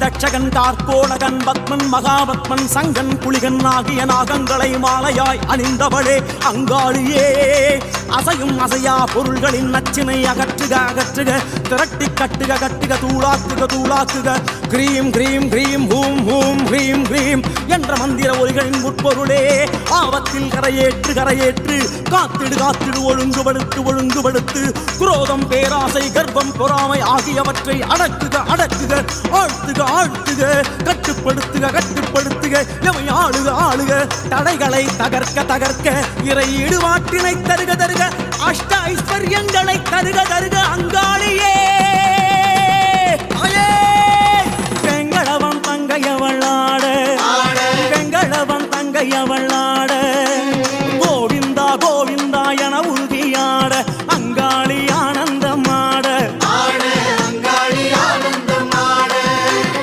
தட்சகன் கார்கோடகன் பத்மன் மகாபத்மன் சங்கன் புலிகன் ஆகிய நாகங்களை மாலையாய் அணிந்தவளே அங்காளியே. அசையும் அசையா பொருள்களின் நச்சினை அகற்றுக அகற்றுக, திரட்டி கட்டுக கட்டுக, தூளாக்குக தூளாக்குக. கிரீம் கிரீம் கிரீம் ஹூம் ஹூம் ஹ்ரீம் ஹ்ரீம் என்ற மந்திர ஒலிகளின் உட்பொருளே. ஆபத்தில் கரையேற்று கரையேற்று, காத்திடு காத்திடு, ஒழுங்குபடுத்து ஒழுங்குபடுத்து. குரோதம் பேராசை கர்ப்பம் பொறாமை ஆகியவற்றை அடக்குக அடக்குக, ஆழ்த்துக ஆழ்த்துக, கட்டுப்படுத்துக கட்டுப்படுத்துக, எவை ஆளுக ஆளுக. தடைகளை தகர்க்க தகர்க்க, இறை ஈடுபாட்டினை தருக தருக, அஷ்ட ஐஸ்வர்யங்களை தருக தருக அங்காளியே.